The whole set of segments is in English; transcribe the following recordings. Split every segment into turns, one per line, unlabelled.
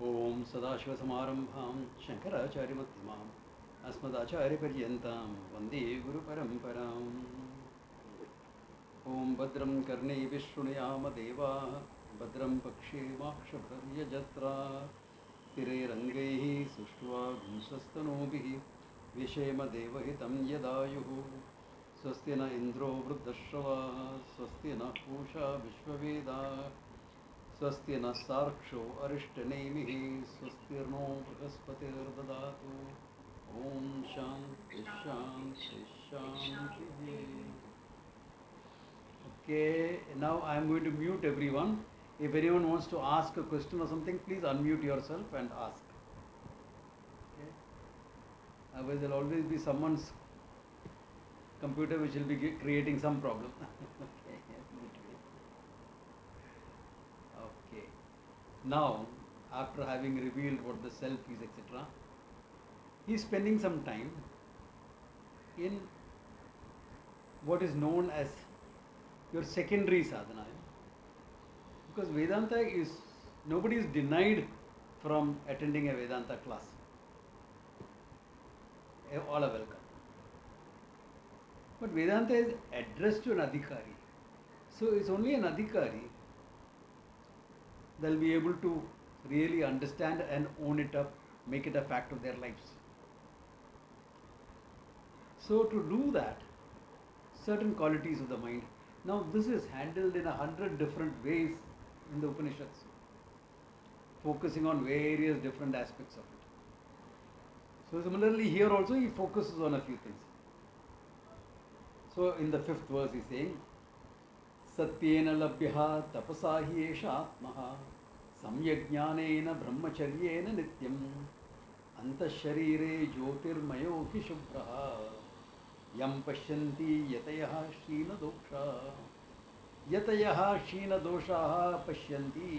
Om Sadashivasamarampham Shankaracharyamatthimam Asmadacharyaparyantam Vande Guru Paramparam. Om Badram Karne Vishrunayama Deva Badram Pakshi Makshabharyajatra Tire Rangaihi Sushva Gumsastanobihi Vishema Devahitam Yadayuhu Swastina Indro Vruddhashrava Swastina Pusha Vishvaveda Swasti na sarksho arishtanemihi swastirno brahaspatirdadatu. Om Shanti Shanti Shanti. Okay, now I am going to mute everyone. If anyone wants to ask a question or something, please unmute yourself and ask. Okay. Otherwise, there will always be someone's computer which will be creating some problem. Okay. Now, after having revealed what the self is, etc., he is spending some time in what is known as your secondary sadhana. Because Vedanta is, nobody is denied from attending a Vedanta class. All are welcome. But Vedanta is addressed to an adhikari. So it's only an adhikari that will be able to really understand and own it up, make it a fact of their lives. So to do that, certain qualities of the mind. Now this is handled in 100 different ways in the Upanishads, focusing on various different aspects of it. So similarly here also he focuses on a few things. So in the 5th verse he is saying, Satyena labhyaha tapasahi esha atmaha samyajnanena brahmacharyena nityam antasharire jyotirmayo hi shubhraha yam pashyanti yatayaha sheena doshaha pashyanti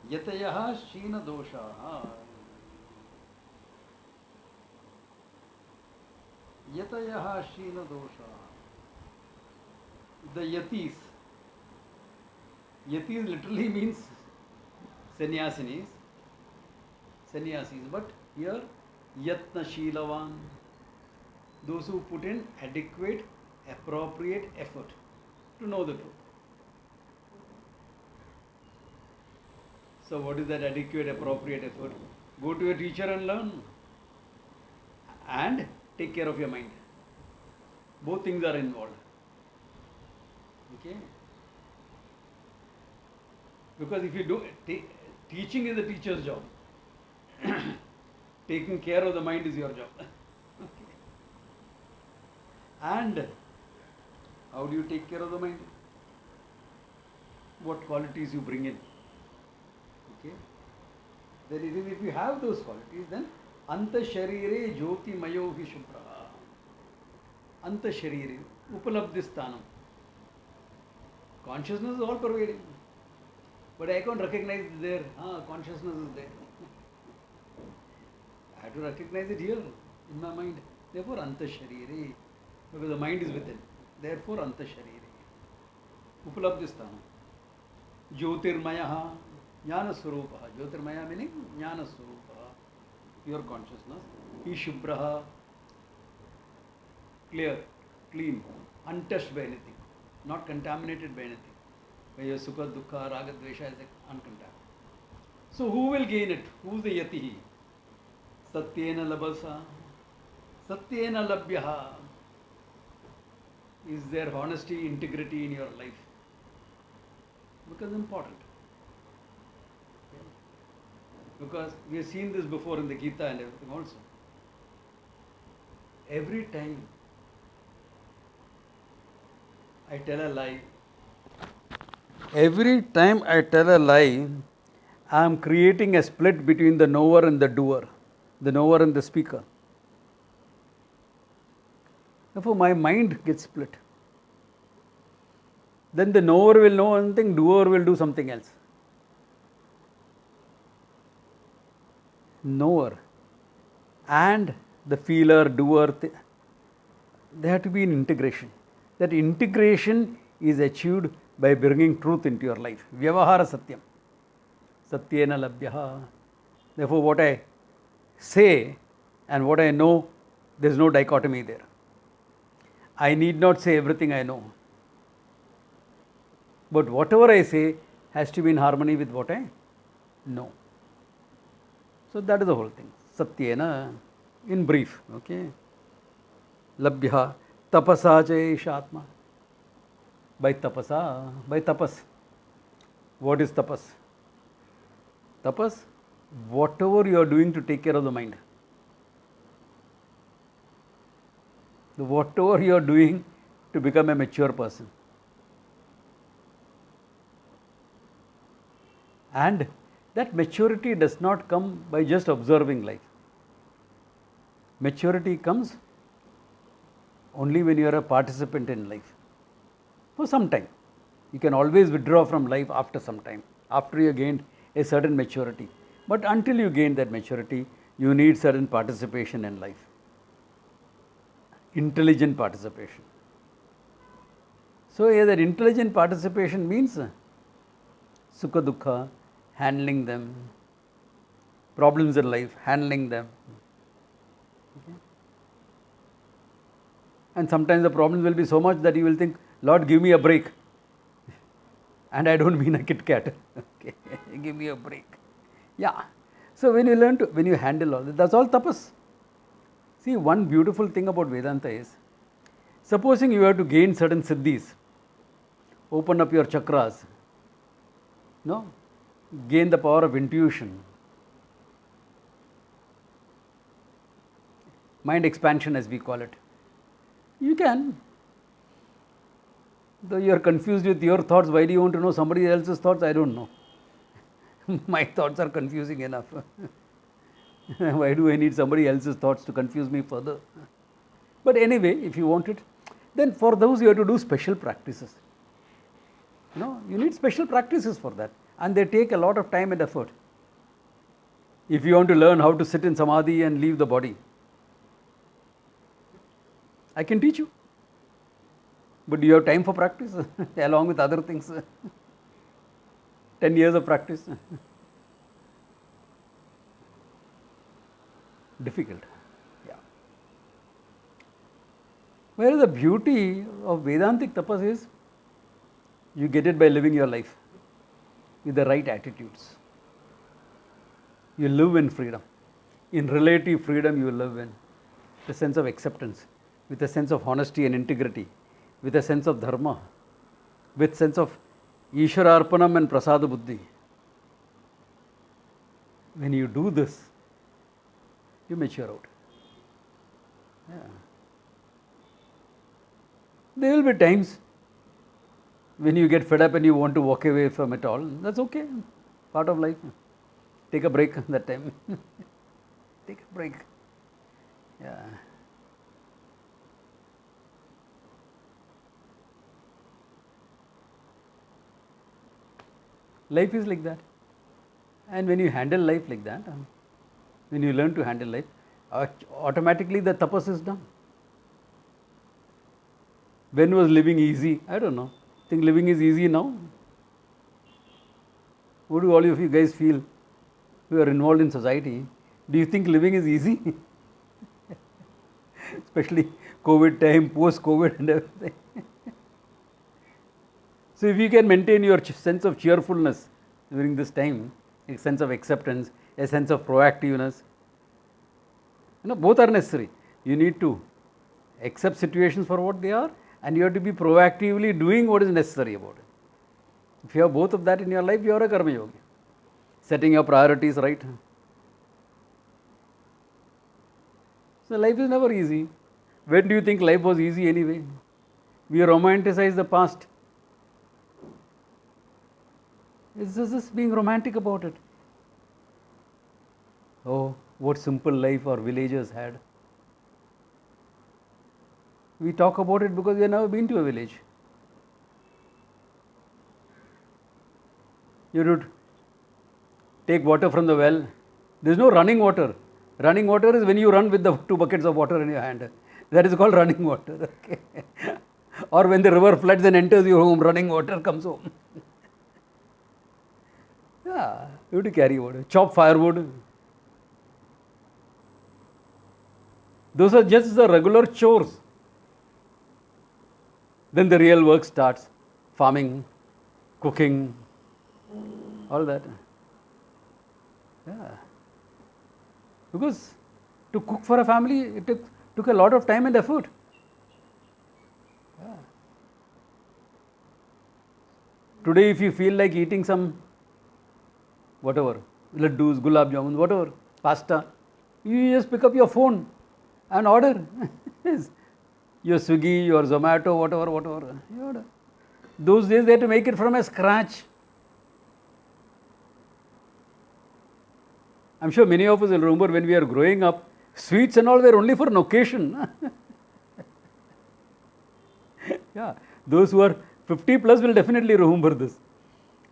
yatayaha sheena doshaha Yatayaha Sheena Dosha. The Yatis. Yatis literally means sannyasis, but here Yatna Sheelavan. Those who put in adequate, appropriate effort to know the truth. So what is that adequate, appropriate effort? Go to a teacher and learn. And take care of your mind. Both things are involved. Okay? Because if you do, teaching is the teacher's job. Taking care of the mind is your job. Okay. And how do you take care of the mind? What qualities you bring in? Okay? Then if you have those qualities, then Anta Sharire Jyoti Mayo hi Shubhra. Anta Sharire, Upalabdhistanam. Consciousness is all pervading. But I can't recognize it there. Consciousness is there. I have to recognize it here in my mind. Therefore, Anta Sharire. Because the mind is within. Therefore, Anta Sharire. Upalabdhistanam. Jyotirmayaha. Jnana Swarupaha. Jyotirmaya meaning Jnana Swarupaha. Pure consciousness. Ishubhraha, clear, clean, untouched by anything, not contaminated by anything. By your sukha, dukkha, raga, dvesha is uncontaminated. So who will gain it? Who is the yatihi? Satyena labasa, satyena labhyaha. Is there honesty, integrity in your life? Because important. Because we have seen this before in the Gita and everything also. Every time I tell a lie, I am creating a split between the knower and the doer, the knower and the speaker. Therefore, my mind gets split. Then the knower will know one thing, doer will do something else. Knower and the feeler, doer, they have to be in integration. That integration is achieved by bringing truth into your life. Vyavahara Satyam. Satyena labhyaha. Therefore, what I say and what I know, there is no dichotomy there. I need not say everything I know. But whatever I say has to be in harmony with what I know. So that is the whole thing. Satyena, in brief, okay. Labhya, tapasa cha atma. By tapasa, by tapas. What is tapas? Tapas, whatever you are doing to take care of the mind. Whatever you are doing to become a mature person. And that maturity does not come by just observing life. Maturity comes only when you are a participant in life. For some time. You can always withdraw from life after some time, after you gained a certain maturity. But until you gain that maturity, you need certain participation in life. Intelligent participation. So that intelligent participation means sukha dukkha, handling them, problems in life, handling them. Okay. And sometimes the problems will be so much that you will think, Lord, give me a break. And I don't mean a Kit Kat. Okay. Give me a break. Yeah. So when you handle all that, that's all tapas. See, one beautiful thing about Vedanta is, supposing you have to gain certain siddhis, open up your chakras, gain the power of intuition, mind expansion as we call it. You can. Though you are confused with your thoughts, why do you want to know somebody else's thoughts? I don't know. My thoughts are confusing enough. Why do I need somebody else's thoughts to confuse me further? But anyway, if you want it, then for those you have to do special practices. You need special practices for that. And they take a lot of time and effort. If you want to learn how to sit in samadhi and leave the body, I can teach you. But do you have time for practice along with other things? 10 years of practice. Difficult. Yeah. Whereas the beauty of Vedantic tapas is, you get it by living your life with the right attitudes. You live in freedom. In relative freedom you live in the sense of acceptance, with a sense of honesty and integrity, with a sense of dharma, with sense of Ishwararpanam and Prasada Buddhi. When you do this, you mature out. Yeah. There will be times when you get fed up and you want to walk away from it all. That's okay. Part of life. Take a break that time. Take a break. Yeah. Life is like that. And when you handle life like that, when you learn to handle life, automatically the tapas is done. When was living easy? I don't know. Think living is easy now? What do all of you guys feel who are involved in society? Do you think living is easy? Especially COVID time, post-COVID and everything. So if you can maintain your sense of cheerfulness during this time, a sense of acceptance, a sense of proactiveness, both are necessary. You need to accept situations for what they are, and you have to be proactively doing what is necessary about it. If you have both of that in your life, you are a karma yogi. Setting your priorities right. So life is never easy. When do you think life was easy anyway? We romanticize the past. It's just being romantic about it. Oh, what simple life our villagers had. We talk about it because we have never been to a village. You would take water from the well. There is no running water. Running water is when you run with the 2 buckets of water in your hand. That is called running water. Okay. Or when the river floods and enters your home, running water comes home. Yeah, you have to carry wood, chop firewood. Those are just the regular chores. Then the real work starts. Farming, cooking, all that. Yeah. Because to cook for a family, it took a lot of time and effort. Yeah. Today, if you feel like eating some, whatever, laddus, gulab jamun, whatever, pasta, you just pick up your phone and order. Your Swiggy, your Zomato, whatever, you order. Those days they had to make it from a scratch. I'm sure many of us will remember when we are growing up, sweets and all were only for an occasion. Yeah, those who are 50 plus will definitely remember this.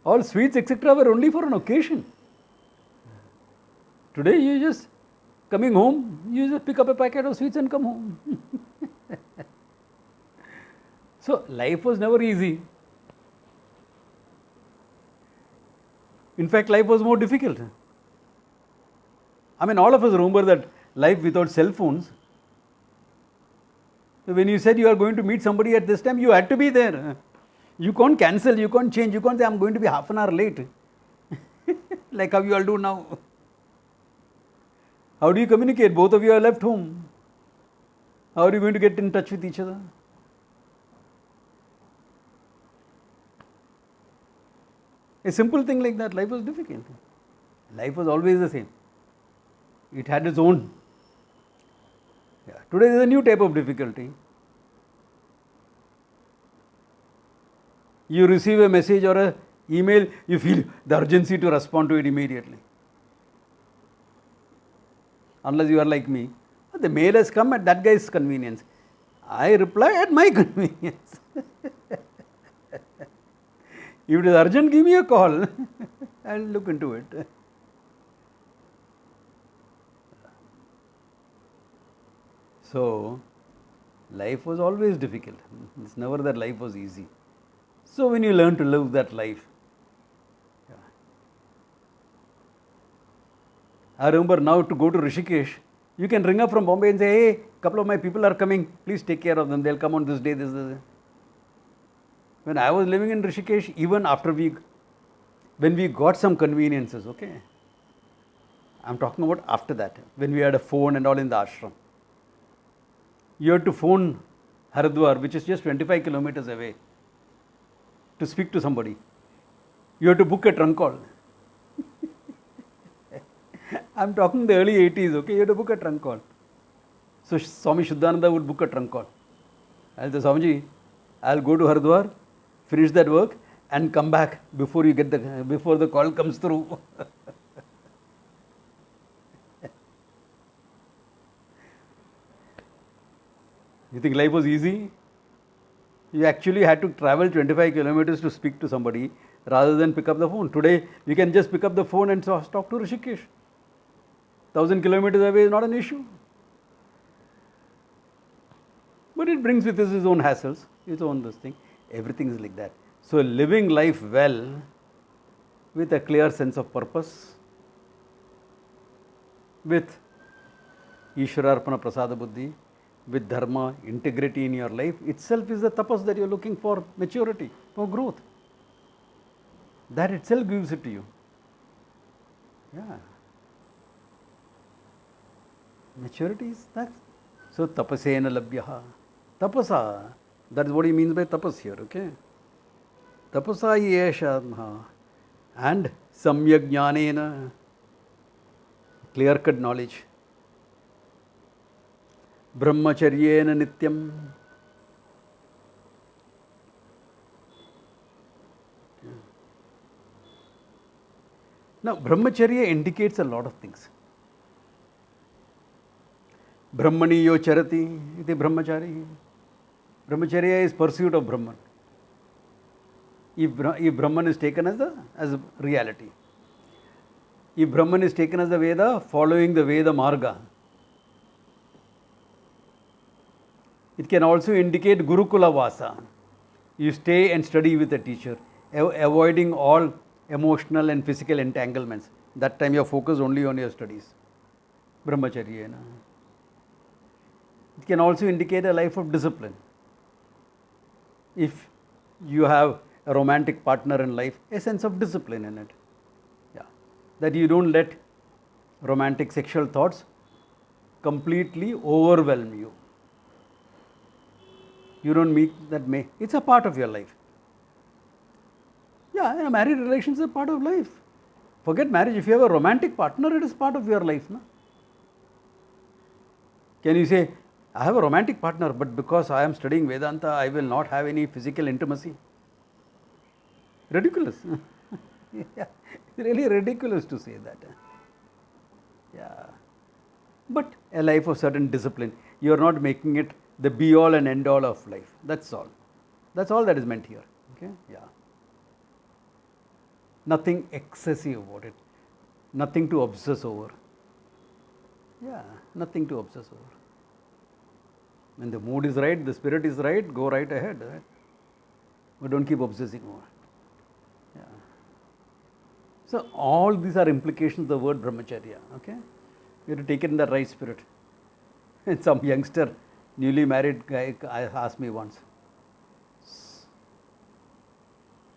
All sweets etc. were only for an occasion. Today you just coming home, you just pick up a packet of sweets and come home. So life was never easy. In fact, life was more difficult. I mean, all of us remember that life without cell phones. So when you said you are going to meet somebody at this time, you had to be there. You can't cancel, you can't change, you can't say I'm going to be half an hour late. Like how you all do now. How do you communicate? Both of you are left home. How are you going to get in touch with each other? A simple thing like that, life was difficult. Life was always the same. It had its own. Yeah. Today there is a new type of difficulty. You receive a message or an email, you feel the urgency to respond to it immediately. Unless you are like me. The mail has come at that guy's convenience. I reply at my convenience. If it is urgent, give me a call. I'll look into it. So, life was always difficult. It's never that life was easy. So, when you learn to live that life, I remember now to go to Rishikesh, you can ring up from Bombay and say, hey, a couple of my people are coming, please take care of them, they'll come on this day, this day. When I was living in Rishikesh, even after when we got some conveniences, okay, I'm talking about after that, when we had a phone and all in the ashram. You had to phone Haridwar, which is just 25 kilometers away, to speak to somebody. You had to book a trunk call. I'm talking the early 80s, okay, you had to book a trunk call. So Swami Shuddhananda would book a trunk call. I'll say, Swamiji, I'll go to Haridwar, finish that work and come back before the call comes through. You think life was easy? You actually had to travel 25 kilometers to speak to somebody rather than pick up the phone. Today, you can just pick up the phone and talk to Rishikesh. 1,000 kilometers away is not an issue. But it brings with us its own hassles, its own this thing. Everything is like that. So living life well with a clear sense of purpose, with Ishwararpana Prasada Buddhi, with dharma, integrity in your life itself is the tapas that you are looking for maturity, for growth. That itself gives it to you. Yeah. Maturity is that. So tapasena labhyaha. Tapasa. That is what he means by tapas here, okay? Tapasa yesha. And samyak jnanena. Clear-cut knowledge. Brahmacharyena nityam. Now, brahmacharya indicates a lot of things. Brahmaniyo charati iti brahmachari. Brahmacharya is pursuit of Brahman. If Brahman is taken as a reality. If Brahman is taken as the Veda, following the Veda Marga. It can also indicate Gurukula Vasa. You stay and study with a teacher, avoiding all emotional and physical entanglements. That time you are focused only on your studies. Brahmacharya. Na? It can also indicate a life of discipline. If you have a romantic partner in life, a sense of discipline in it. Yeah. That you don't let romantic sexual thoughts completely overwhelm you. You don't make that it's a part of your life. Yeah, a married relation is a part of life. Forget marriage. If you have a romantic partner, it is part of your life. No? Can you say, I have a romantic partner, but because I am studying Vedanta, I will not have any physical intimacy? Ridiculous. Yeah, really ridiculous to say that. Yeah. But a life of certain discipline. You are not making it the be all and end all of life. That's all. That's all that is meant here. Okay? Yeah. Nothing excessive about it. Nothing to obsess over. Yeah, nothing to obsess over. When the mood is right, the spirit is right, go right ahead. Right? But don't keep obsessing over it. Yeah. So all these are implications of the word brahmacharya. Okay? You have to take it in the right spirit. And some youngster, newly married guy asked me once,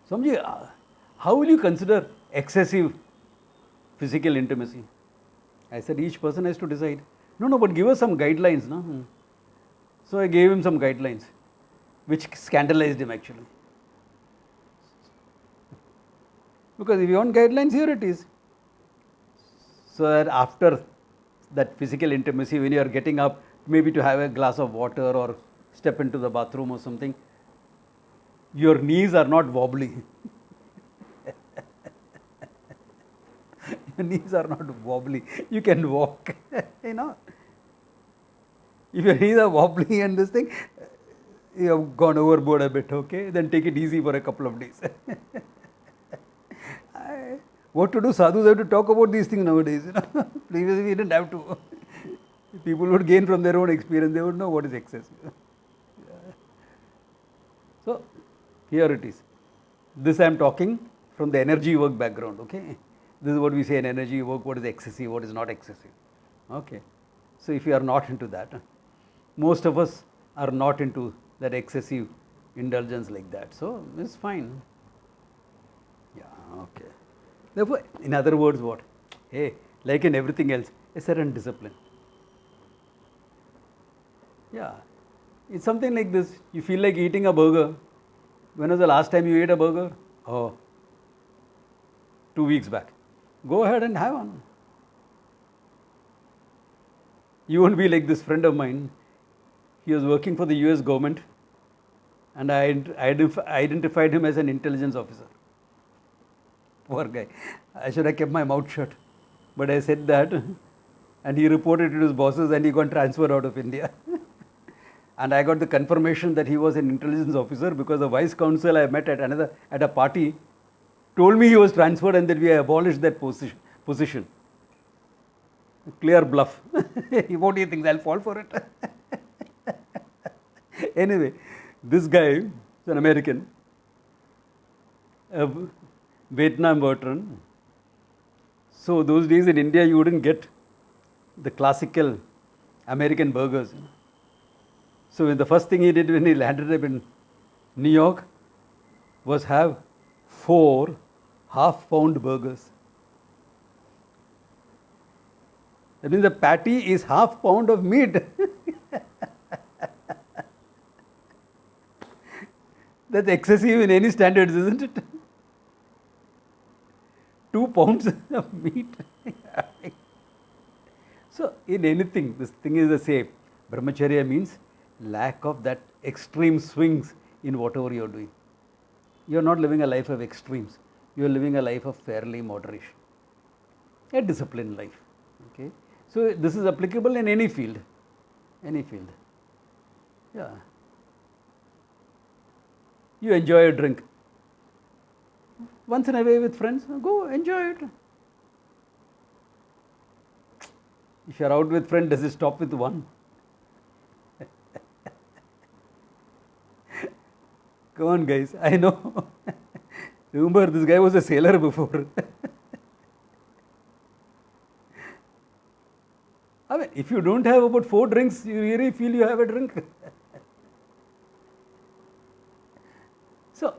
Swamiji, how will you consider excessive physical intimacy? I said, each person has to decide. No, but give us some guidelines. No? So I gave him some guidelines, which scandalized him actually. Because if you want guidelines, here it is. So that after that physical intimacy, when you are getting up, maybe to have a glass of water or step into the bathroom or something, your knees are not wobbly. Your knees are not wobbly. You can walk. You know. If your knees are wobbly and this thing, you have gone overboard a bit, okay? Then take it easy for a couple of days. What to do? Sadhus have to talk about these things nowadays. You know? Previously, we didn't have to. People would gain from their own experience. They would know what is excessive. So, here it is. This I am talking from the energy work background, okay? This is what we say in energy work, what is excessive, what is not excessive. Okay. So, if you are not into that, most of us are not into that excessive indulgence like that. So, it's fine. Yeah, okay. Therefore, in other words, what? Hey, like in everything else, a certain discipline. Yeah. It's something like this. You feel like eating a burger. When was the last time you ate a burger? Oh, 2 weeks back. Go ahead and have one. You won't be like this friend of mine. He was working for the US government and I identified him as an intelligence officer. Poor guy. I should have kept my mouth shut. But I said that and he reported to his bosses and he got transferred out of India. And I got the confirmation that he was an intelligence officer because the vice consul I met at a party told me he was transferred and that we abolished that position. Clear bluff. What do you think? I'll fall for it. Anyway, this guy is an American, a Vietnam veteran. So those days in India you wouldn't get the classical American burgers. You know. So the first thing he did when he landed up in New York was have 4 half-pound burgers. That means the patty is half pound of meat. That's excessive in any standards, isn't it? 2 pounds of meat. So, in anything, this thing is the same. Brahmacharya means lack of that extreme swings in whatever you are doing. You are not living a life of extremes. You are living a life of fairly moderation. A disciplined life. Okay. So, this is applicable in any field. Any field. Yeah. You enjoy a drink. Once in a way with friends, go enjoy it. If you are out with friends, does it stop with one? Come on guys, I know. Remember, this guy was a sailor before. I mean, if you don't have about 4 drinks, you really feel you have a drink. So,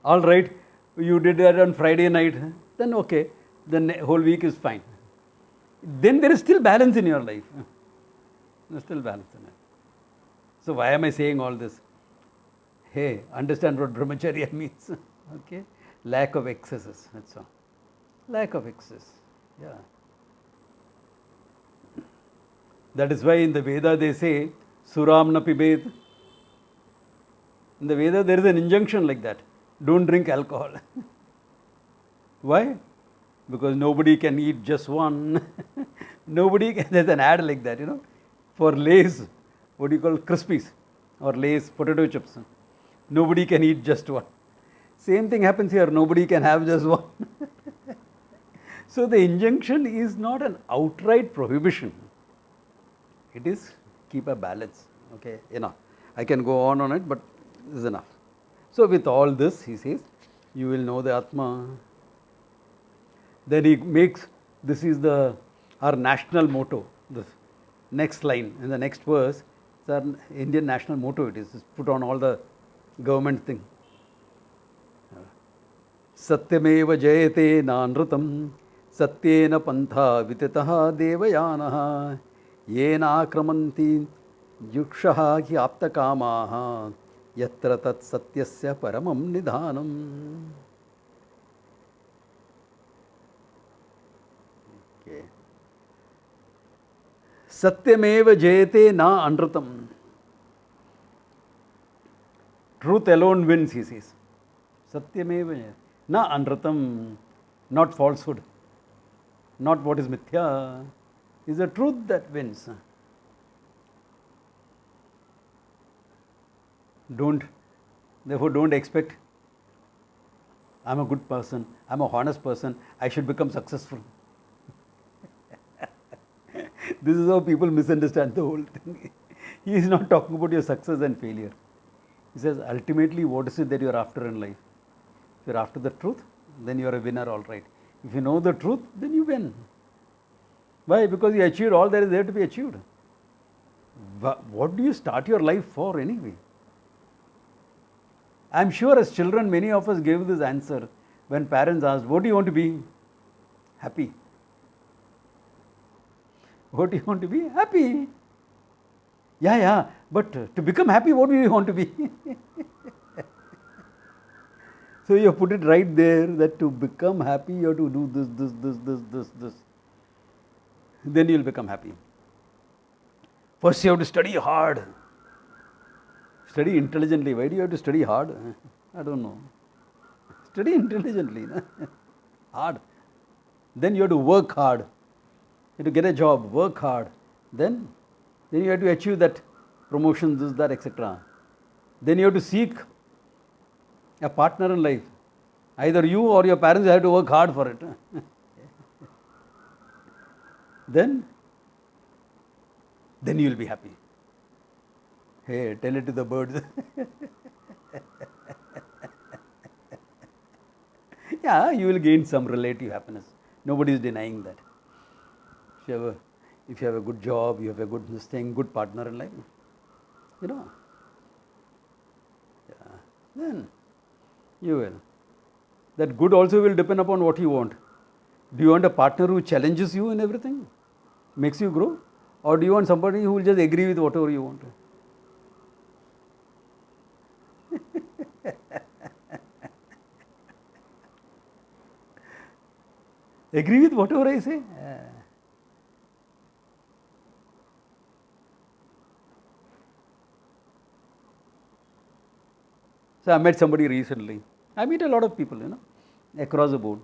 all right, you did that on Friday night, then okay, then whole week is fine. Then there is still balance in your life. There is still balance in it. So why am I saying all this? Hey, understand what brahmacharya means. Okay, lack of excesses. That's all. Lack of excess. Yeah. That is why in the Veda they say, Suram na pibet. In the Veda there is an injunction like that. Don't drink alcohol. Why? Because nobody can eat just one. There's an ad like that, for Lay's, what do you call Crispies or Lay's potato chips. Nobody can eat just one. Same thing happens here. Nobody can have just one. So the injunction is not an outright prohibition. It is keep a balance. Okay, enough. I can go on it, but this is enough. So with all this, he says, you will know the Atma. Then he makes, this is our national motto. The next line in the next verse, it's our Indian national motto. It is put on all the government thing. Satyameva jayate nanrutam satyena pantha vitataha devayanaha yena akramanti yukshaha hi aptakamaha yatra tat satyasya paramam nidhanam. Okay. Satyameva jayate na anrutam. Truth alone wins, he says. Satyameva na anrutam, not falsehood, not what is mithya, is the truth that wins. Therefore don't expect, I'm a good person, I'm a honest person, I should become successful. This is how people misunderstand the whole thing. He is not talking about your success and failure. He says, ultimately, what is it that you are after in life? If you are after the truth, then you are a winner, all right. If you know the truth, then you win. Why? Because you achieved all that is there to be achieved. What do you start your life for anyway? I am sure as children, many of us gave this answer when parents asked, what do you want to be? Happy. What do you want to be? Happy. Yeah, but to become happy, what do you want to be? So you put it right there that to become happy, you have to do this. Then you will become happy. First you have to study hard. Study intelligently. Why do you have to study hard? I don't know. Study intelligently. Hard. Then you have to work hard. You have to get a job, work hard. Then you have to achieve that promotion, this, that, etc. Then you have to seek a partner in life. Either you or your parents have to work hard for it. Then you will be happy. Hey, tell it to the birds. Yeah, you will gain some relative happiness. Nobody is denying that. If you have a good job, you have a good thing, good partner in life, then you will. That good also will depend upon what you want. Do you want a partner who challenges you in everything, makes you grow? Or do you want somebody who will just agree with whatever you want? Agree with whatever I say? So I met somebody recently. I meet a lot of people, across the board.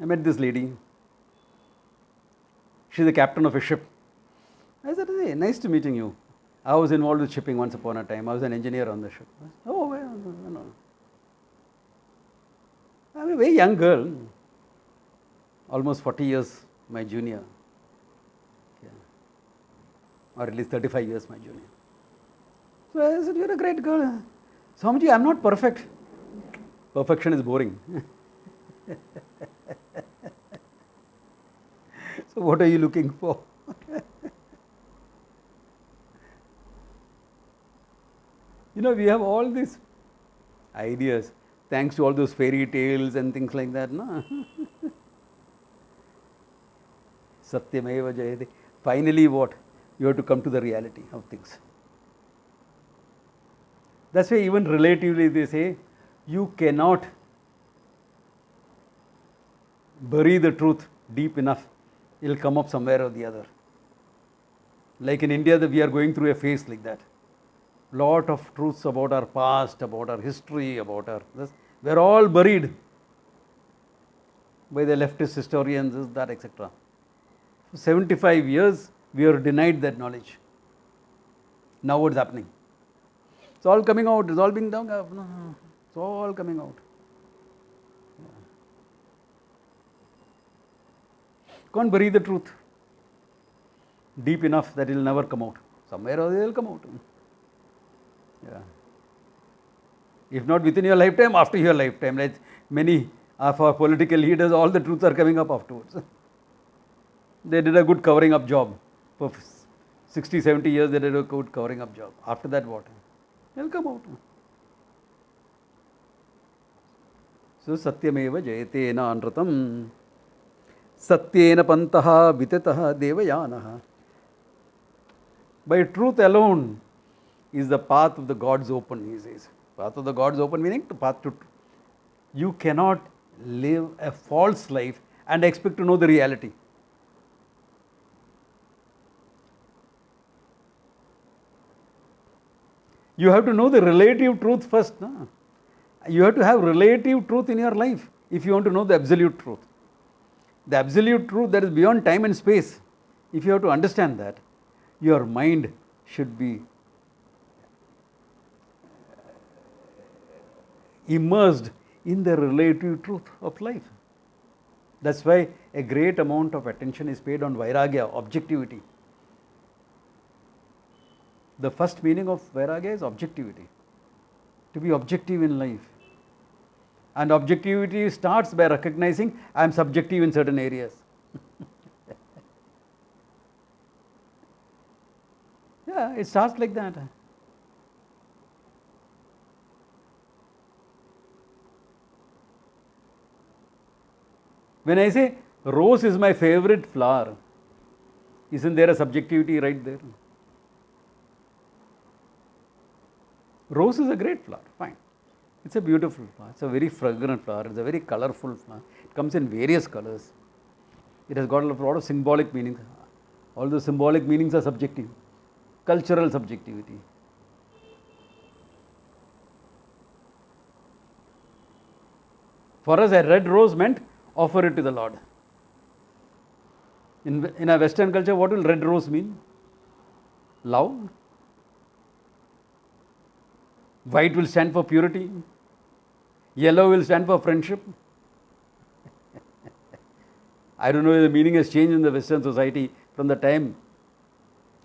I met this lady. She's the captain of a ship. I said, hey, nice to meeting you. I was involved with shipping once upon a time. I was an engineer on the ship. Oh, well, I'm a very young girl, almost 40 years my junior, or at least 35 years my junior. So I said, you're a great girl. Swamiji, I'm not perfect. Perfection is boring. So what are you looking for? We have all these ideas thanks to all those fairy tales and things like that, no? Satyameva Jayate. Finally, what? You have to come to the reality of things. That's why even relatively they say, you cannot bury the truth deep enough. It will come up somewhere or the other. Like in India, we are going through a phase like that. Lot of truths about our past, about our history, about our this. We're all buried by the leftist historians, this, that, etc. For 75 years, we are denied that knowledge. Now what's happening? It's all coming out. It's all being done. It's all coming out. Can't bury the truth deep enough that it will never come out. Somewhere or it will come out. Yeah. If not within your lifetime, after your lifetime. Like many of our political leaders, all the truths are coming up afterwards. They did a good covering up job. For 60, 70 years, they did a good covering up job. After that, what? It will come out. So, Satyameva Jayatena Anratam Satyena Pantaha Vitataha Devayanaha. By truth alone is the path of the gods open, he says. Path of the gods open meaning the path to truth. You cannot live a false life and expect to know the reality. You have to know the relative truth first. No? You have to have relative truth in your life if you want to know the absolute truth. The absolute truth that is beyond time and space, if you have to understand that, your mind should be immersed in the relative truth of life. That's why a great amount of attention is paid on vairagya, objectivity. The first meaning of vairagya is objectivity. To be objective in life. And objectivity starts by recognizing I am subjective in certain areas. Yeah, it starts like that. When I say rose is my favorite flower, isn't there a subjectivity right there? Rose is a great flower, fine. It's a beautiful flower. It's a very fragrant flower. It's a very colorful flower. It comes in various colors. It has got a lot of symbolic meanings. All the symbolic meanings are subjective. Cultural subjectivity. For us, a red rose meant offer it to the Lord. In a Western culture, what will red rose mean? Love. White will stand for purity. Yellow will stand for friendship. I don't know if the meaning has changed in the Western society from the time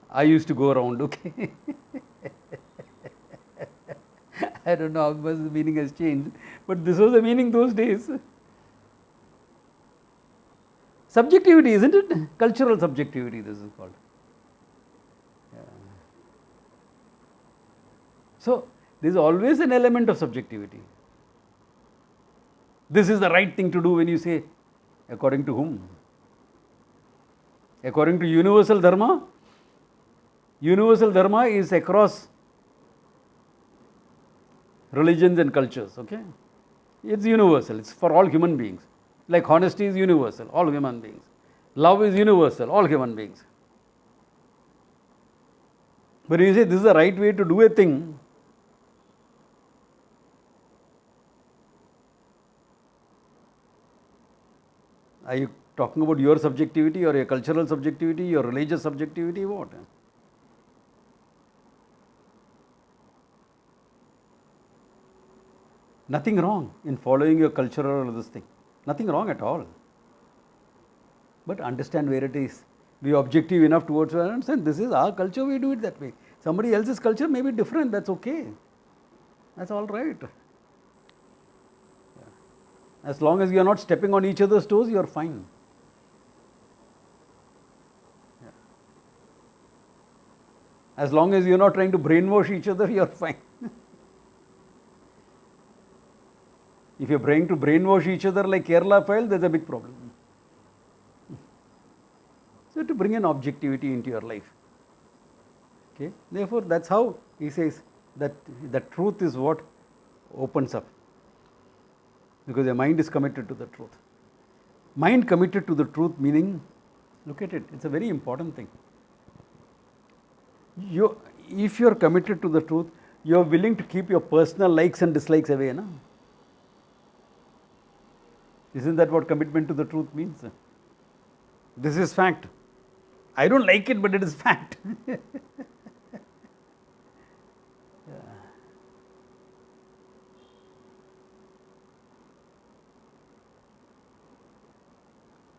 I used to go around, okay? I don't know how much the meaning has changed, but this was the meaning those days. Subjectivity, isn't it? Cultural subjectivity, this is called. Yeah. So, there is always an element of subjectivity. This is the right thing to do when you say, according to whom? According to universal dharma? Universal dharma is across religions and cultures, okay? It's universal, it's for all human beings. Like honesty is universal, all human beings. Love is universal, all human beings. But you say this is the right way to do a thing, are you talking about your subjectivity or your cultural subjectivity, your religious subjectivity, what? Nothing wrong in following your cultural or this thing. Nothing wrong at all. But understand where it is. Be objective enough towards it and understand this is our culture, we do it that way. Somebody else's culture may be different, that's okay. That's all right. As long as you are not stepping on each other's toes, you are fine. Yeah. As long as you are not trying to brainwash each other, you are fine. If you are trying to brainwash each other like Kerala file, there's a big problem. So to bring an objectivity into your life. Okay. Therefore, that's how he says that the truth is what opens up. Because your mind is committed to the truth. Mind committed to the truth meaning, look at it, it's a very important thing. If you are committed to the truth, you are willing to keep your personal likes and dislikes away. No? Isn't that what commitment to the truth means? This is fact. I don't like it, but it is fact.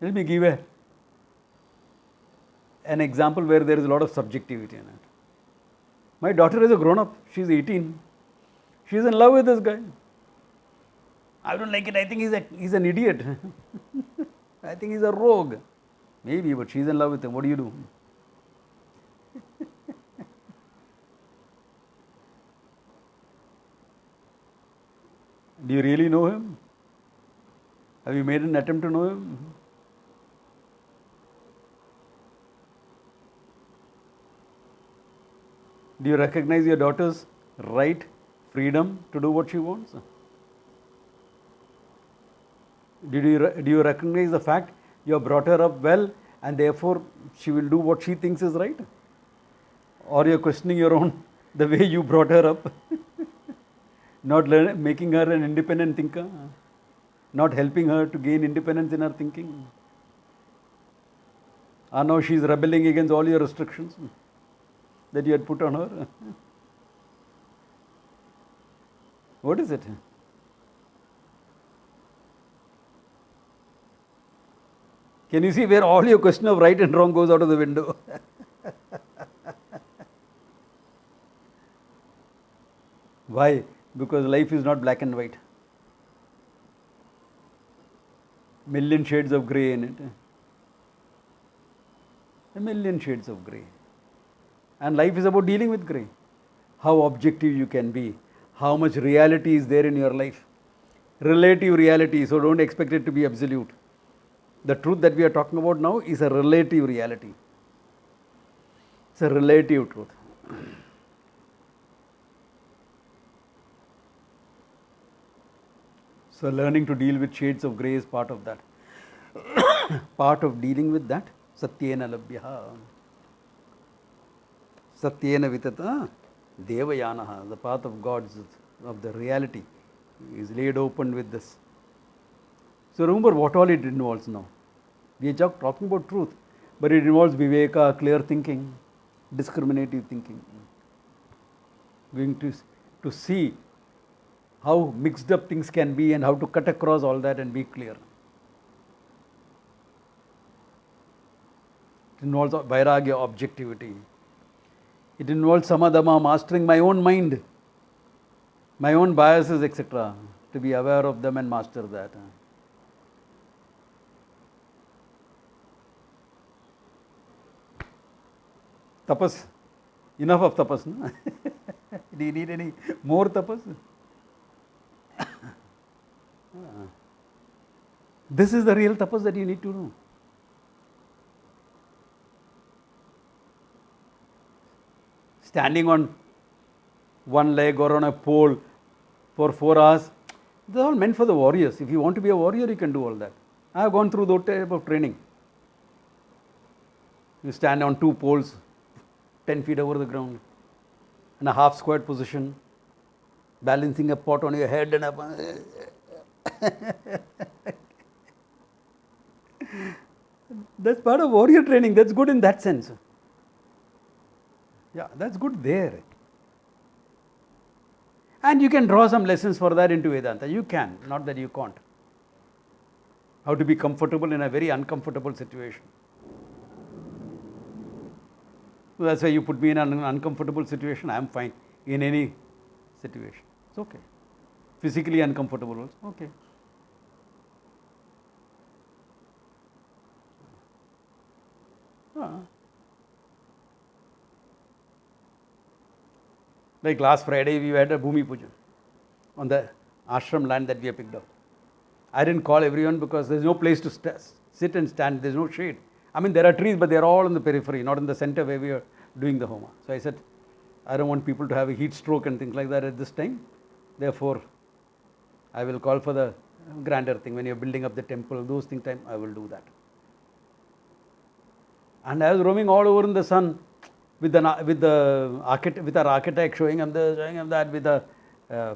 Let me give an example where there is a lot of subjectivity in it. My daughter is a grown-up. She is 18. She is in love with this guy. I don't like it. I think he's an idiot. I think he's a rogue. Maybe, but she's in love with him. What do you do? Do you really know him? Have you made an attempt to know him? Do you recognize your daughter's right, freedom to do what she wants? Do you recognize the fact you have brought her up well and therefore she will do what she thinks is right? Or you are questioning your own, the way you brought her up? Not making her an independent thinker? Not helping her to gain independence in her thinking? And now she is rebelling against all your restrictions that you had put on her? What is it? Can you see where all your question of right and wrong goes out of the window? Why? Because life is not black and white. Million shades of grey in it. A million shades of grey. And life is about dealing with grey. How objective you can be. How much reality is there in your life. Relative reality, so don't expect it to be absolute. The truth that we are talking about now is a relative reality. It's a relative truth. So learning to deal with shades of grey is part of that. Part of dealing with that. Satyena labhyaha. Satyena vitata devayanaha. The path of God's, of the reality, is laid open with this. So remember what all it involves now. We are just talking about truth, but it involves viveka, clear thinking, discriminative thinking. Going to see how mixed up things can be and how to cut across all that and be clear. It involves vairagya, objectivity. It involves samadama, mastering my own mind, my own biases, etc. To be aware of them and master that. Tapas, enough of tapas. No? Do you need any more tapas? This is the real tapas that you need to know. Standing on one leg or on a pole for 4 hours, they're all meant for the warriors. If you want to be a warrior, you can do all that. I have gone through that type of training. You stand on 2 poles, 10 feet over the ground, in a half squat position, balancing a pot on your head and up. That's part of warrior training. That's good in that sense. Yeah, that's good there. And you can draw some lessons for that into Vedanta. You can, not that you can't. How to be comfortable in a very uncomfortable situation. So that's why you put me in an uncomfortable situation. I am fine in any situation. It's okay. Physically uncomfortable also. Okay. Like last Friday, we had a Bhumi Puja on the ashram land that we have picked up. I didn't call everyone because there's no place to sit and stand. There's no shade. I mean, there are trees, but they're all in the periphery, not in the center where we are doing the Homa. So I said, I don't want people to have a heat stroke and things like that at this time. Therefore, I will call for the grander thing. When you're building up the temple, those things time, I will do that. And I was roaming all over in the sun with our architect showing him this, showing him that, with the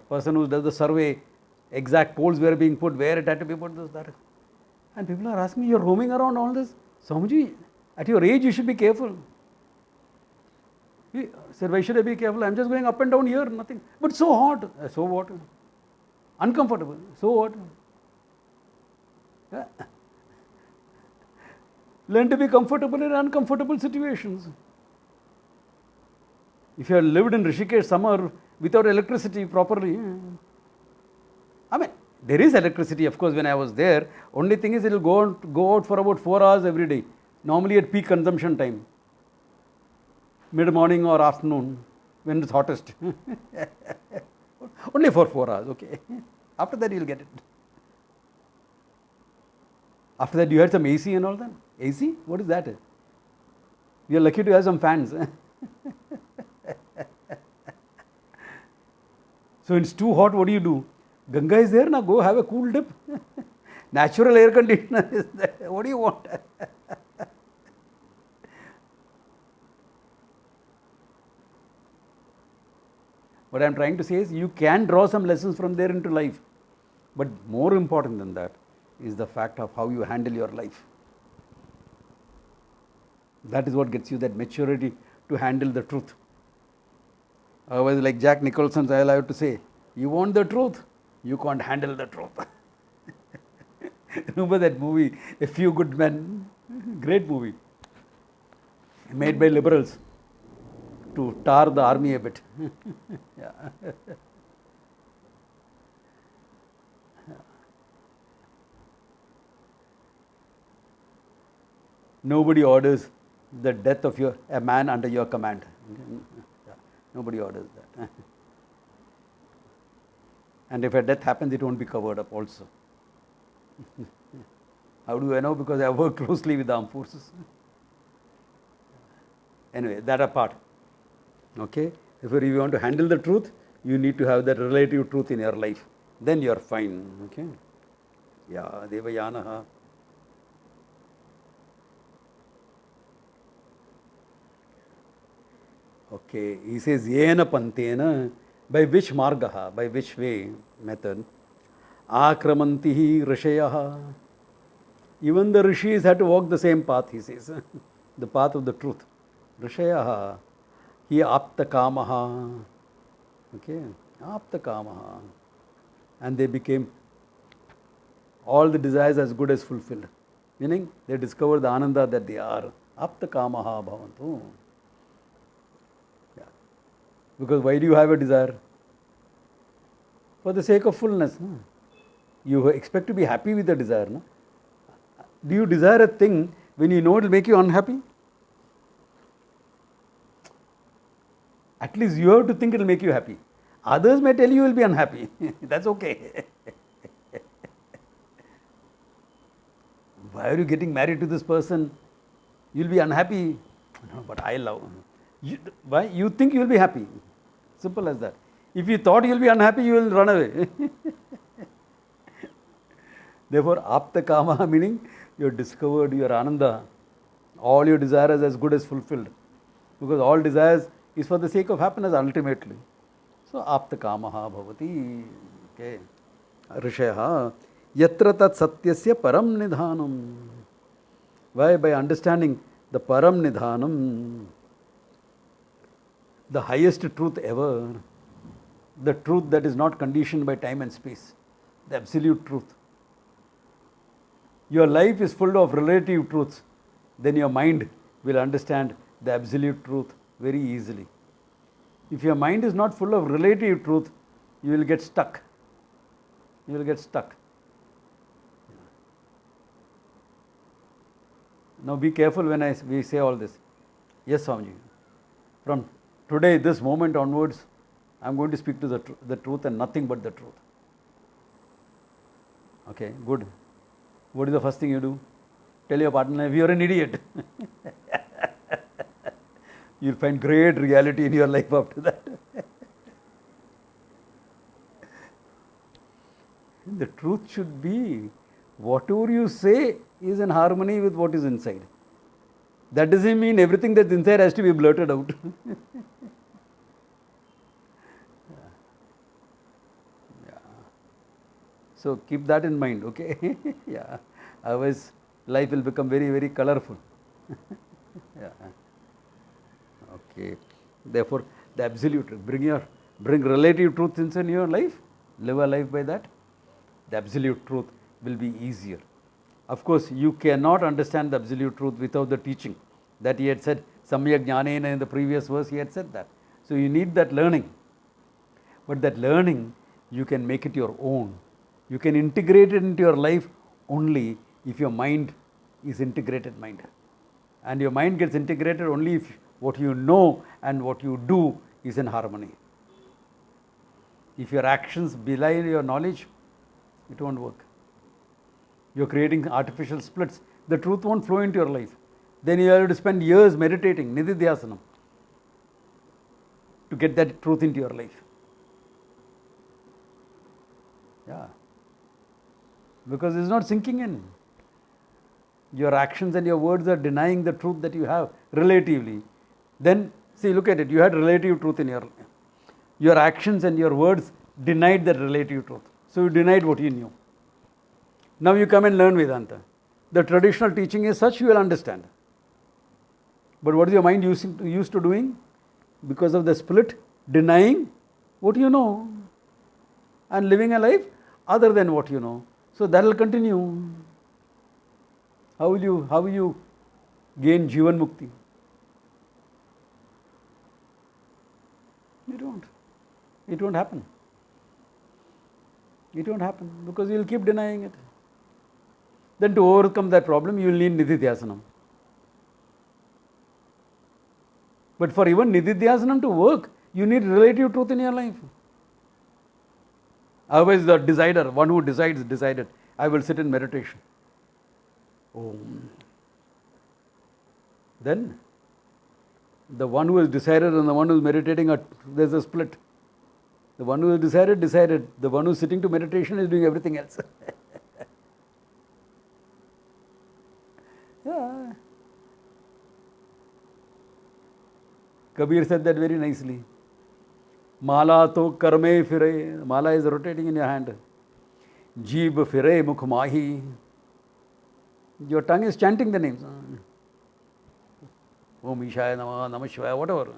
person who does the survey, exact poles were being put, where it had to be put, this, that. And people are asking me, you're roaming around all this? Swamiji, at your age you should be careful. He said, why should I be careful? I'm just going up and down here, nothing. But so hot. So what? Uncomfortable. So what? Yeah. Learn to be comfortable in uncomfortable situations. If you have lived in Rishikesh summer without electricity properly, I mean, there is electricity, of course, when I was there. Only thing is, it will go out for about 4 hours every day, normally at peak consumption time, mid-morning or afternoon, when it's hottest. Only for 4 hours, okay. After that, you'll get it. After that, you had some AC and all that. AC? What is that? You're lucky to have some fans. So it's too hot, what do? Ganga is there, now go have a cool dip. Natural air conditioner is there. What do you want? What I am trying to say is, you can draw some lessons from there into life. But more important than that is the fact of how you handle your life. That is what gets you that maturity to handle the truth. Otherwise, like Jack Nicholson, I have to say, you want the truth, you can't handle the truth. Remember that movie, A Few Good Men? Great movie. Made by liberals to tar the army a bit. Yeah. Nobody orders the death of a man under your command. Yeah. Nobody orders that. And if a death happens, it won't be covered up also. How do I know? Because I work closely with the armed forces. Anyway, that apart. Okay? If you want to handle the truth, you need to have that relative truth in your life. Then you are fine. Okay? Yeah, Devayanaha. Okay, he says, Yena Pantena, by which margaha, by which way, method, akramantihi rishayaha. Even the rishis had to walk the same path, he says, the path of the truth. Rishayaha, he apta kamaha. Okay, apta kamaha. And they became all the desires as good as fulfilled. Meaning, they discovered the Ananda that they are. Apta kamaha bhavantu. Because why do you have a desire? For the sake of fullness. No? You expect to be happy with the desire. No? Do you desire a thing when you know it will make you unhappy? At least you have to think it will make you happy. Others may tell you will be unhappy. That's okay. Why are you getting married to this person? You will be unhappy. No, but I love him. Why? You think you will be happy. Simple as that. If you thought you will be unhappy, you will run away. Therefore, apta kama meaning you have discovered your Ananda. All your desires as good as fulfilled. Because all desires is for the sake of happiness ultimately. So, apta kamaha bhavati. Okay. Rishayaha. Yatra tat satyasya param nidhanam. Why? By understanding the param nidhanam, the highest truth ever, the truth that is not conditioned by time and space, the absolute truth. Your life is full of relative truths, then your mind will understand the absolute truth very easily. If your mind is not full of relative truth, you will get stuck. You will get stuck. Now be careful when we say all this. Yes, Swamiji. From today, this moment onwards, I am going to speak to the truth and nothing but the truth. Okay, good. What is the first thing you do? Tell your partner, you are an idiot. You'll find great reality in your life after that. The truth should be, whatever you say is in harmony with what is inside. That doesn't mean everything that's inside has to be blurted out. Yeah. So keep that in mind, okay? Yeah. Otherwise, life will become very, very colorful. Yeah. Okay. Therefore, the absolute, bring relative truth into your life, live a life by that. The absolute truth will be easier. Of course, you cannot understand the absolute truth without the teaching. That he had said, Samyak Jnanena, in the previous verse, he had said that. So you need that learning. But that learning, you can make it your own. You can integrate it into your life only if your mind is integrated mind. And your mind gets integrated only if what you know and what you do is in harmony. If your actions belie your knowledge, it won't work. You're creating artificial splits. The truth won't flow into your life. Then you have to spend years meditating, nididhyasanam, to get that truth into your life. Yeah. Because it's not sinking in. Your actions and your words are denying the truth that you have relatively. Then, see, look at it. You had relative truth in your actions and your words denied that relative truth. So you denied what you knew. Now you come and learn Vedanta. The traditional teaching is such, you will understand. But what is your mind used to doing? Because of the split, denying what you know and living a life other than what you know. So that will continue. How will you gain Jivan Mukti? You don't. It won't happen. It won't happen because you will keep denying it. Then to overcome that problem, you will need nididhyasanam. But for even nididhyasanam to work, you need relative truth in your life. Otherwise, the decider, one who decided, I will sit in meditation. Om. Then, the one who has decided and the one who is meditating, there's a split. The one who has decided. The one who is sitting to meditation is doing everything else. Yeah. Kabir said that very nicely. Mala to karme fire. Mala is rotating in your hand. Jeeb fire mukh mahi. Your tongue is chanting the names. Om Ishaya Namah, Namah Shivaya, whatever.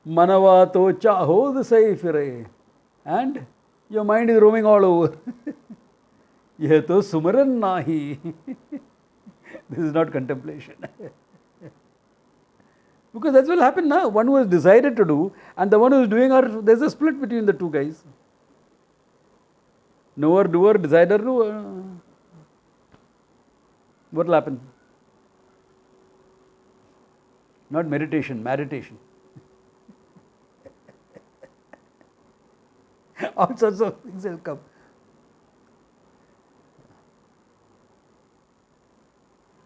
Manava to chahod say fire. And your mind is roaming all over. Yeh to sumaran nahi. This is not contemplation. Because that's what will happen now. One who has decided to do and the one who is doing, there's a split between the two guys. Knower, doer, decider, doer. What will happen? Not meditation, meditation. All sorts of things will come.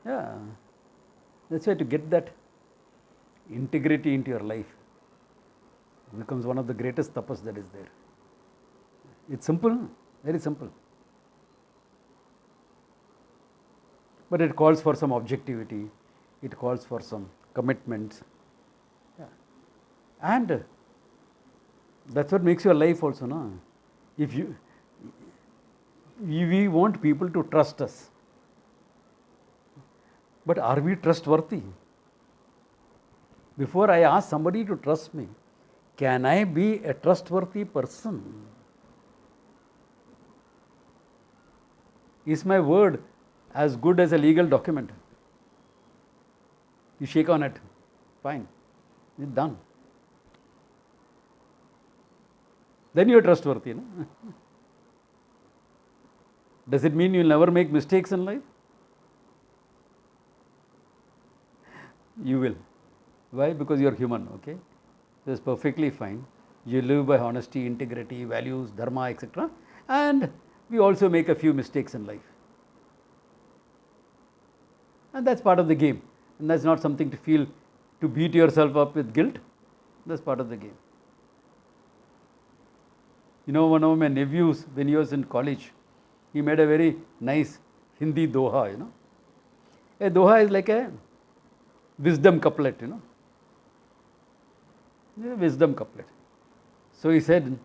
Yeah. That's why to get that integrity into your life becomes one of the greatest tapas that is there. It's simple, very simple. But it calls for some objectivity, it calls for some commitments. Yeah. And that's what makes your life also, no? If we want people to trust us. But are we trustworthy? Before I ask somebody to trust me, can I be a trustworthy person? Is my word as good as a legal document? You shake on it, fine, it's done. Then you are trustworthy. No? Does it mean you will never make mistakes in life? You will. Why? Because you are human, okay? So it's perfectly fine. You live by honesty, integrity, values, dharma, etc. And we also make a few mistakes in life. And that's part of the game. And that's not something to feel, to beat yourself up with guilt. That's part of the game. You know, one of my nephews, when he was in college, he made a very nice Hindi doha, you know. A doha is like a wisdom couplet, you know. A wisdom couplet. So he said,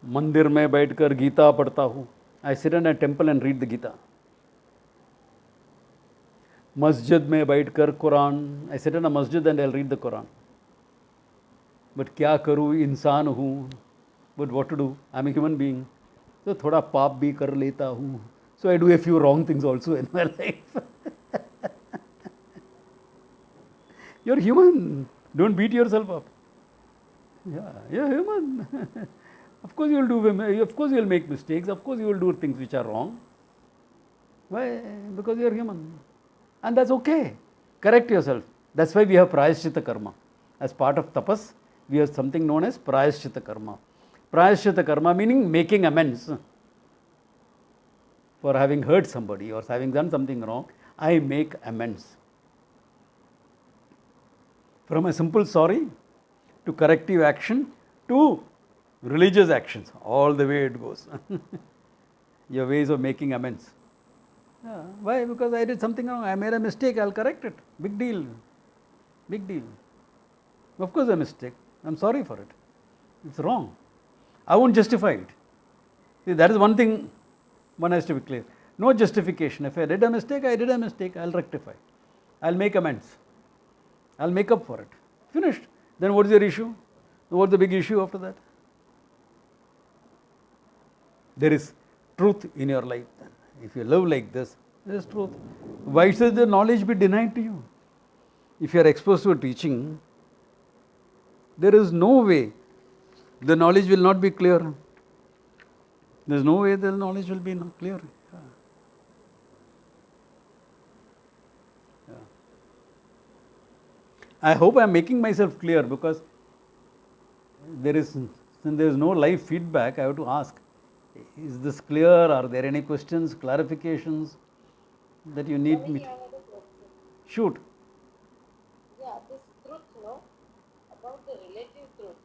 Mandir mein baith kar Gita padhta hu. I sit in a temple and read the Gita. Masjid mein baith kar Quran. I sit in a masjid and I'll read the Quran. But kya karu, insaan hu. But what to do? I'm a human being. So thoda paap bhi kar leta hu. So I do a few wrong things also in my life. You're human. Don't beat yourself up. Yeah, you're human. Of course you will do. Of course you will make mistakes. Of course you will do things which are wrong. Why? Because you're human, and that's okay. Correct yourself. That's why we have prayaschitta karma. As part of tapas, we have something known as prayaschitta karma. Prayaschitta karma meaning making amends for having hurt somebody or having done something wrong. I make amends. From a simple sorry to corrective action to religious actions, all the way it goes. Your ways of making amends. Yeah. Why? Because I did something wrong. I made a mistake. I'll correct it. Big deal. Big deal. Of course, a mistake. I'm sorry for it. It's wrong. I won't justify it. See, that is one thing one has to be clear. No justification. If I did a mistake, I did a mistake. I'll rectify. I'll make amends. I'll make up for it. Finished. Then what is your issue? What's the big issue after that? There is truth in your life. If you live like this, there is truth. Why should the knowledge be denied to you? If you are exposed to a teaching, there is no way the knowledge will not be clear. There is no way the knowledge will be not clear. Yeah. Yeah. I hope I am making myself clear, because since there is no live feedback, I have to ask, is this clear? Are there any questions, clarifications that you need me to? Shoot.
Yeah, this truth, no, about the relative truth.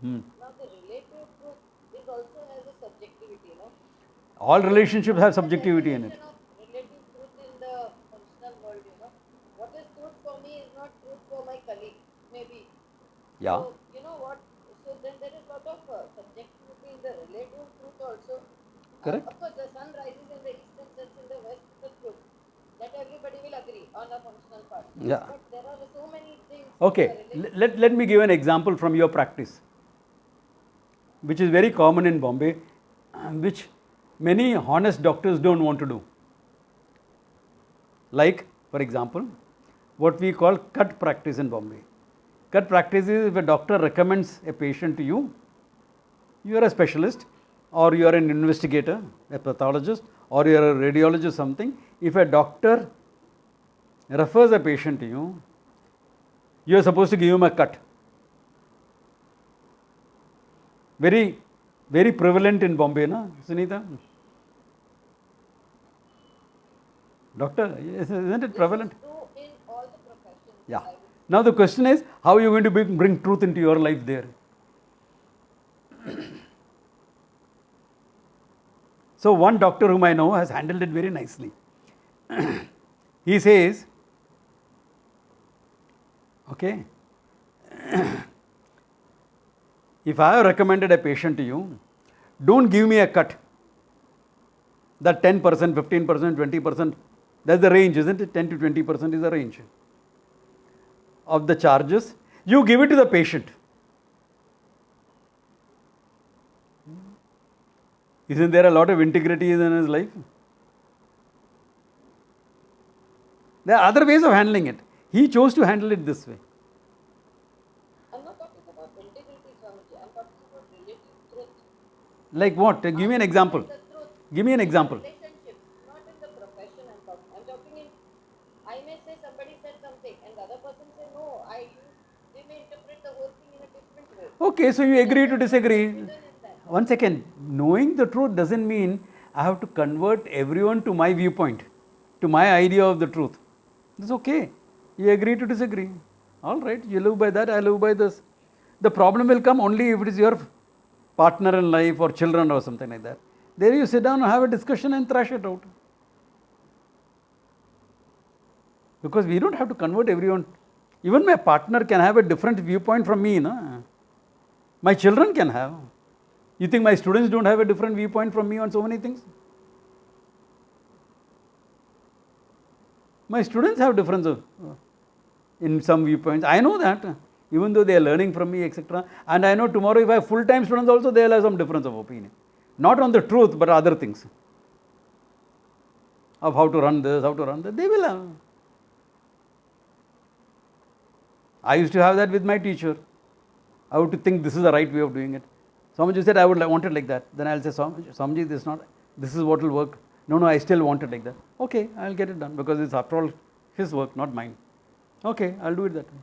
Now the relative truth is also has a subjectivity, no?
All relationships have subjectivity in it.
Relative truth in the functional world, you know. What is truth for me is not truth for my colleague, maybe.
Yeah.
So, you know what? So then there is a lot of subjectivity in the relative truth also.
Correct.
Of course, the sun rises in the east and sets in the west, the truth. That everybody will agree on the functional part.
Yeah.
But there are so many things.
Okay, let me give an example from your practice, which is very common in Bombay, which many honest doctors don't want to do. Like, for example, what we call cut practice in Bombay. Cut practice is if a doctor recommends a patient to you, you are a specialist, or you are an investigator, a pathologist, or you are a radiologist, something. If a doctor refers a patient to you, you are supposed to give him a cut. Very, very prevalent in Bombay, na, Sunita? Doctor, isn't it prevalent?
This is true in all the professions.
Yeah. Now the question is, how are you going to bring truth into your life there? So one doctor whom I know has handled it very nicely. He says, okay, if I have recommended a patient to you, don't give me a cut. That 10%, 15%, 20%, that's the range, isn't it? 10 to 20% is the range of the charges. You give it to the patient. Isn't there a lot of integrity in his life? There are other ways of handling it. He chose to handle it this way.
I'm not talking about integrity, Swamiji. I'm talking about relative truth.
Like what? Give me an example.
The truth.
Give me an example.
Relationship, not in the profession I'm talking in I may say somebody said something, and the other person say no. They may interpret the whole thing in a different way.
Okay, so you agree to
Then there is
disagree.
confusion in that.
One second. Knowing the truth doesn't mean I have to convert everyone to my viewpoint, to my idea of the truth. It's okay. You agree to disagree. All right, you live by that, I live by this. The problem will come only if it is your partner in life or children or something like that. There you sit down and have a discussion and thrash it out. Because we don't have to convert everyone. Even my partner can have a different viewpoint from me. No? My children can have. You think my students don't have a different viewpoint from me on so many things? My students have differences in some viewpoints. I know that, even though they are learning from me, etc. And I know tomorrow if I have full-time students also, they will have some difference of opinion. Not on the truth, but other things. Of how to run this, how to run that, they will have. I used to have that with my teacher. I would think this is the right way of doing it. Swamiji said, I would want it like that. Then I'll say, Swamiji, this is what will work. No, I still want it like that. Okay, I'll get it done because it's after all his work, not mine. Okay, I'll do it that way.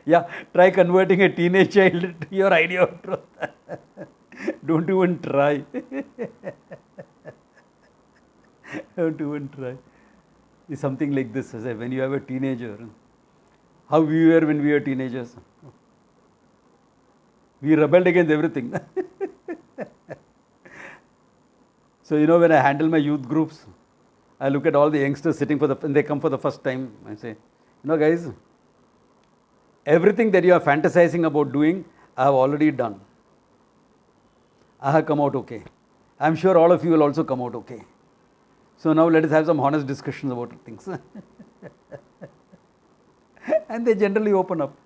Yeah, try converting a teenage child to your idea of truth. Don't even try. Don't even try. It's something like this. When you have a teenager, how we were when we were teenagers. We rebelled against everything. So, when I handle my youth groups, I look at all the youngsters sitting and they come for the first time. I say, guys, everything that you are fantasizing about doing, I have already done. I have come out okay. I am sure all of you will also come out okay. So now let us have some honest discussions about things. And they generally open up.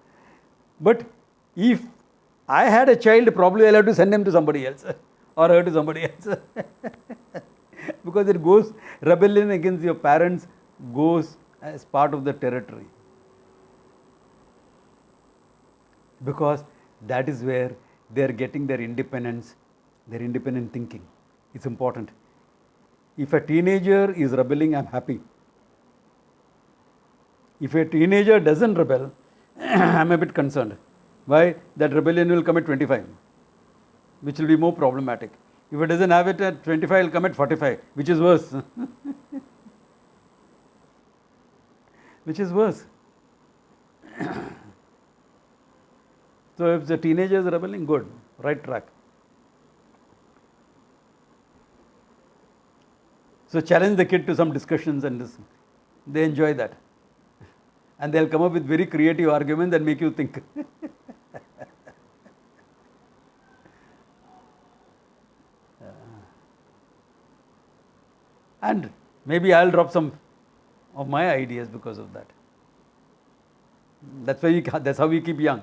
But if I had a child, probably I'll have to send him to somebody else or her to somebody else. Because it goes, rebellion against your parents goes as part of the territory. Because that is where they are getting their independence, their independent thinking. It's important. If a teenager is rebelling, I'm happy. If a teenager doesn't rebel, I'm a bit concerned. Why? That rebellion will come at 25, which will be more problematic. If it doesn't have it at 25, it will come at 45, which is worse. Which is worse. So if the teenager is rebelling, good, right track. So challenge the kid to some discussions and this. They enjoy that. And they'll come up with very creative arguments that make you think. And maybe I'll drop some of my ideas because of that. That's how we keep young.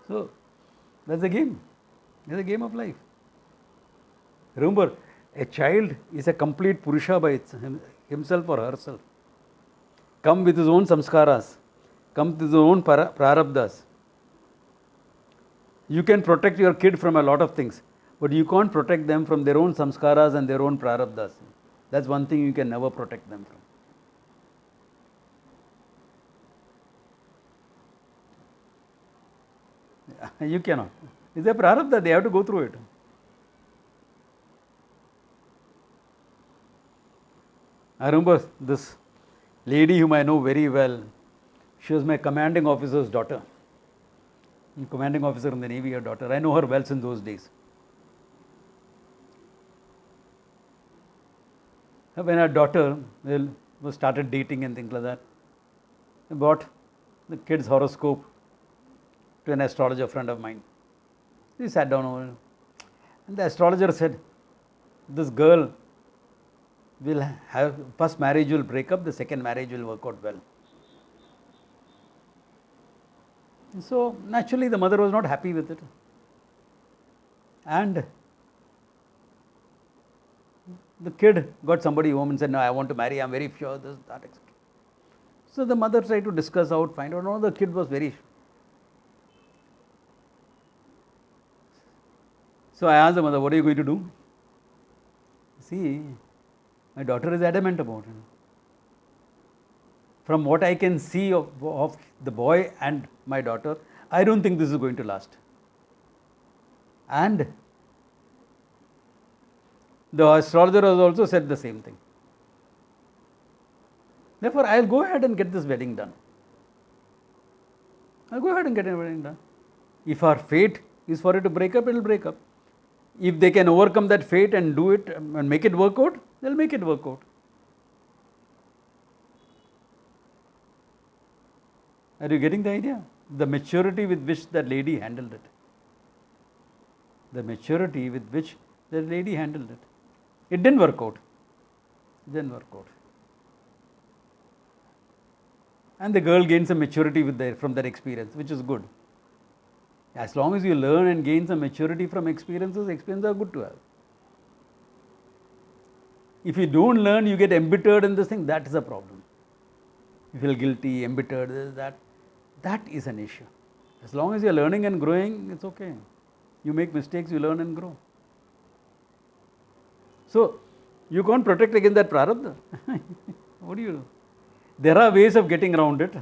So that's a game. It's a game of life. Remember, a child is a complete Purusha by himself or herself. Come with his own samskaras, come with his own prarabdhas. You can protect your kid from a lot of things, but you can't protect them from their own samskaras and their own prarabdhas. That's one thing you can never protect them from. You cannot. It's a prarabdha, they have to go through it. I remember this lady whom I know very well. She was my commanding officer's daughter. Commanding officer in the Navy, her daughter. I know her well since those days. When her daughter started dating and things like that, I brought the kid's horoscope to an astrologer friend of mine. He sat down over and the astrologer said, this girl will have, first marriage will break up, the second marriage will work out well. So naturally the mother was not happy with it. And the kid got somebody home and said, no, I want to marry, I'm very sure this, that, etc. So the mother tried to discuss out, find out. No, the kid was very. So I asked the mother, what are you going to do? See, my daughter is adamant about it. From what I can see of the boy and my daughter, I don't think this is going to last. And the astrologer has also said the same thing. Therefore, I'll go ahead and get this wedding done. I'll go ahead and get a wedding done. If our fate is for it to break up, it will break up. If they can overcome that fate and do it and make it work out, they'll make it work out. Are you getting the idea? The maturity with which that lady handled it. The maturity with which the lady handled it. It didn't work out. It didn't work out. And the girl gained some maturity from that experience, which is good. As long as you learn and gain some maturity from experiences are good to have. If you don't learn, you get embittered in this thing, that is a problem. You feel guilty, embittered, this, that. That is an issue. As long as you are learning and growing, it's okay. You make mistakes, you learn and grow. So, you can't protect against that prarabdha. What do you do? There are ways of getting around it,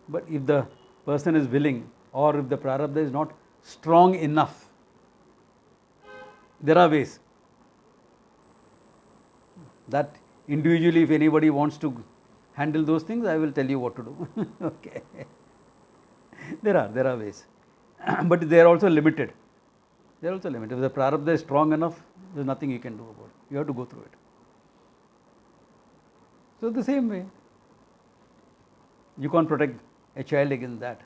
but if the person is willing, or if the prarabdha is not strong enough, there are ways. That individually, if anybody wants to handle those things, I will tell you what to do. Okay. There are ways. But they are also limited. They are also limited. If the prarabdha is strong enough, there is nothing you can do about it. You have to go through it. So the same way, you can't protect a child against that.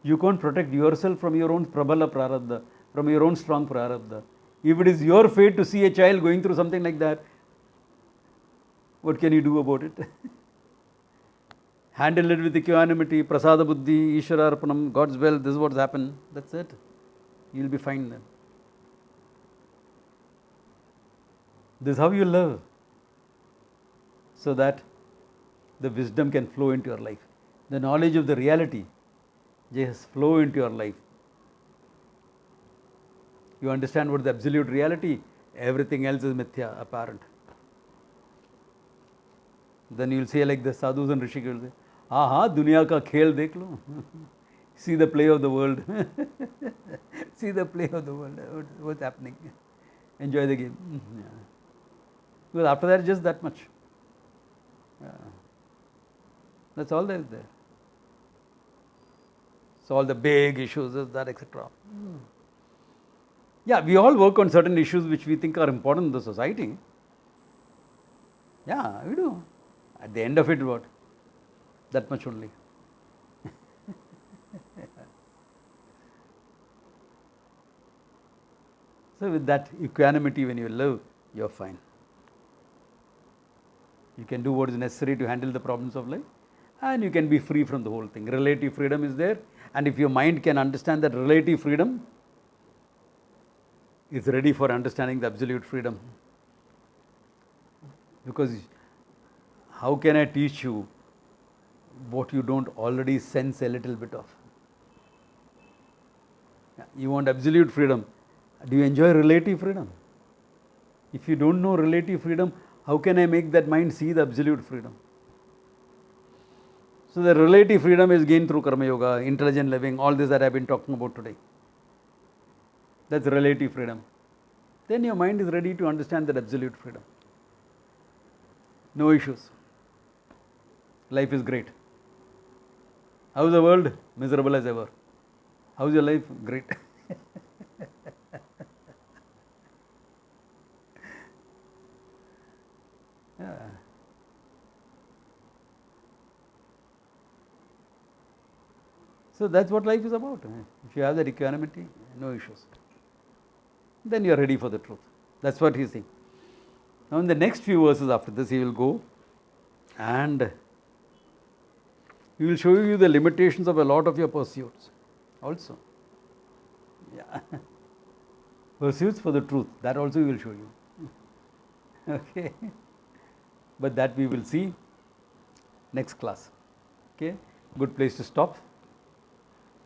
You can't protect yourself from your own prabala prarabdha, from your own strong prarabdha. If it is your fate to see a child going through something like that, what can you do about it? Handle it with equanimity, prasada buddhi, ishvara arpanam, God's will, this is what's happened. That's it. You'll be fine then. This is how you live, so that the wisdom can flow into your life. The knowledge of the reality just flow into your life. You understand what is the absolute reality, everything else is mithya, apparent. Then you will say like the sadhus and rishis will say, aha, dunya ka khel dekh lo. See the play of the world. See the play of the world, what's happening. Enjoy the game. Yeah. Because after that, just that much. Yeah. That's all there is there. So all the big issues, that, etc. Yeah, we all work on certain issues which we think are important in the society. Yeah, we do. At the end of it, what? That much only. So with that equanimity, when you live, you're fine. You can do what is necessary to handle the problems of life, and you can be free from the whole thing. Relative freedom is there, and if your mind can understand that relative freedom, it's ready for understanding the absolute freedom. Because how can I teach you what you don't already sense a little bit of? You want absolute freedom. Do you enjoy relative freedom? If you don't know relative freedom, how can I make that mind see the absolute freedom? So the relative freedom is gained through karma yoga, intelligent living, all this that I have been talking about today. That's relative freedom. Then your mind is ready to understand that absolute freedom. No issues. Life is great. How's the world? Miserable as ever. How's your life? Great. Yeah. So that's what life is about. If you have that equanimity, no issues. Then you are ready for the truth. That's what he is saying. Now in the next few verses after this, he will go and he will show you the limitations of a lot of your pursuits also. Yeah. Pursuits for the truth, that also he will show you. Okay. But that we will see next class. Okay, good place to stop.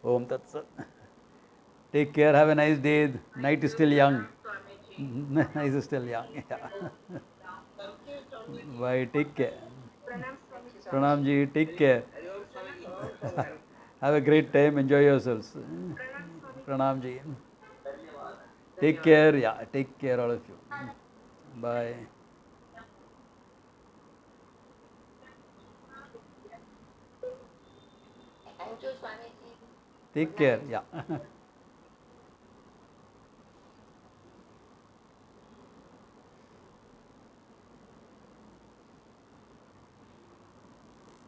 Om Tat Sat. Take care, have a nice day. Night is still young. Night is still young. Yeah.
Thank you, Swamiji.
Bye, take care.
Thank you,
Pranam
Swamiji.
ji, take care. Have a great time, enjoy yourselves. Pranam ji. Take care, yeah, take care, all of you. Bye.
Thank you, Swamiji.
Take
Good
care,
night.
yeah.